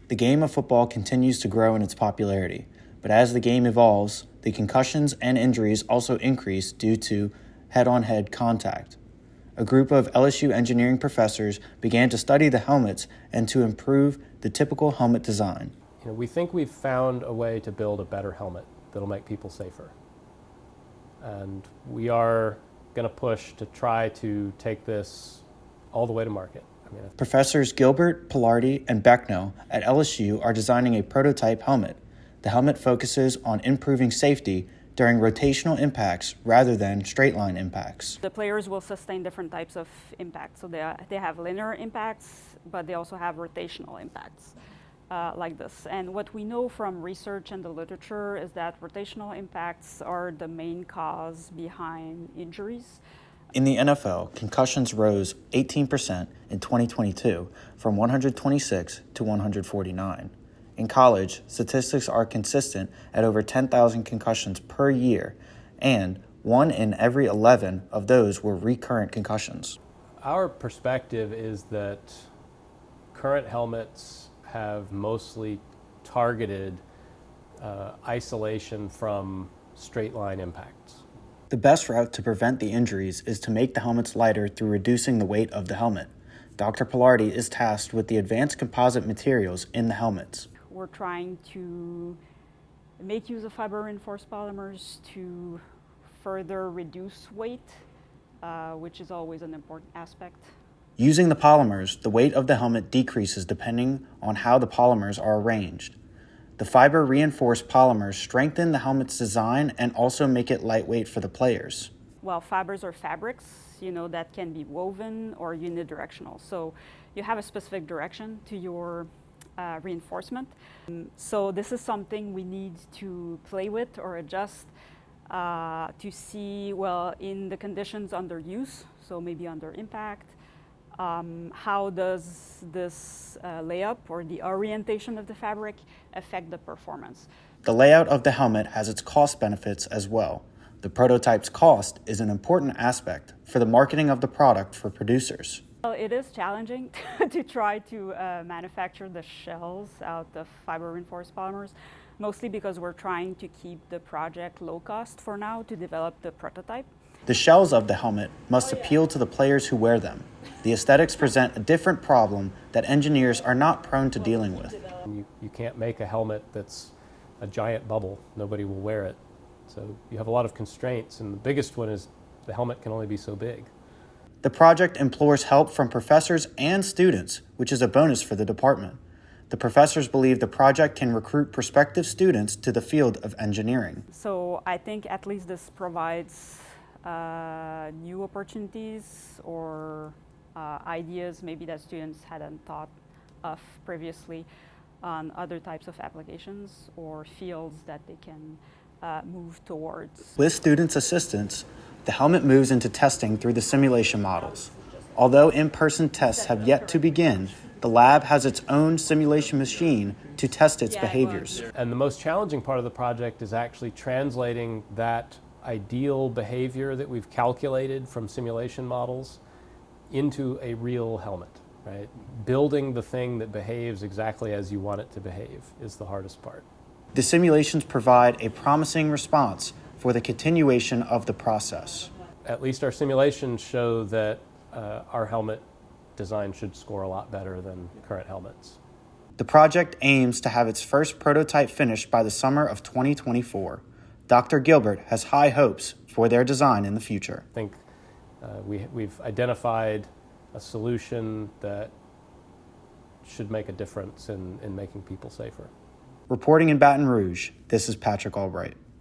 The game of football continues to grow in its popularity, but as the game evolves, the concussions and injuries also increase due to head-on-head contact. A group of LSU engineering professors began to study the helmets and to improve the typical helmet design. We think we've found a way to build a better helmet that'll make people safer. And we are going to push to try to take this all the way to market. Professors Gilbert, Pilardi, and Beckno at LSU are designing a prototype helmet. The helmet focuses on improving safety during rotational impacts rather than straight-line impacts. The players will sustain different types of impacts. So they have linear impacts, but they also have rotational impacts like this. And what we know from research and the literature is that rotational impacts are the main cause behind injuries. In the NFL, concussions rose 18% in 2022 from 126 to 149. In college, statistics are consistent at over 10,000 concussions per year, and 1 in every 11 of those were recurrent concussions. Our perspective is that current helmets have mostly targeted isolation from straight-line impacts. The best route to prevent the injuries is to make the helmets lighter through reducing the weight of the helmet. Dr. Pilardi is tasked with the advanced composite materials in the helmets. We're trying to make use of fiber-reinforced polymers to further reduce weight, which is always an important aspect. Using the polymers, the weight of the helmet decreases depending on how the polymers are arranged. The fiber-reinforced polymers strengthen the helmet's design and also make it lightweight for the players. Well, fibers are fabrics, that can be woven or unidirectional. So you have a specific direction to your reinforcement. So this is something we need to play with or adjust to see, in the conditions under use, so maybe under impact, how does this layup or the orientation of the fabric affect the performance? The layout of the helmet has its cost benefits as well. The prototype's cost is an important aspect for the marketing of the product for producers. Well, it is challenging to try to manufacture the shells out of fiber-reinforced polymers, mostly because we're trying to keep the project low cost for now to develop the prototype. The shells of the helmet must appeal to the players who wear them. The aesthetics present a different problem that engineers are not prone to dealing with. You can't make a helmet that's a giant bubble. Nobody will wear it. So you have a lot of constraints, and the biggest one is the helmet can only be so big. The project implores help from professors and students, which is a bonus for the department. The professors believe the project can recruit prospective students to the field of engineering. So I think at least this provides new opportunities or ideas maybe that students hadn't thought of previously on other types of applications or fields that they can move towards. With students' assistance, the helmet moves into testing through the simulation models. Although in-person tests have yet to begin, the lab has its own simulation machine to test its behaviors. And the most challenging part of the project is actually translating that ideal behavior that we've calculated from simulation models into a real helmet, right? Building the thing that behaves exactly as you want it to behave is the hardest part. The simulations provide a promising response for the continuation of the process. At least our simulations show that our helmet design should score a lot better than current helmets. The project aims to have its first prototype finished by the summer of 2024. Dr. Gilbert has high hopes for their design in the future. I think we've identified a solution that should make a difference in making people safer. Reporting in Baton Rouge, this is Patrick Albright.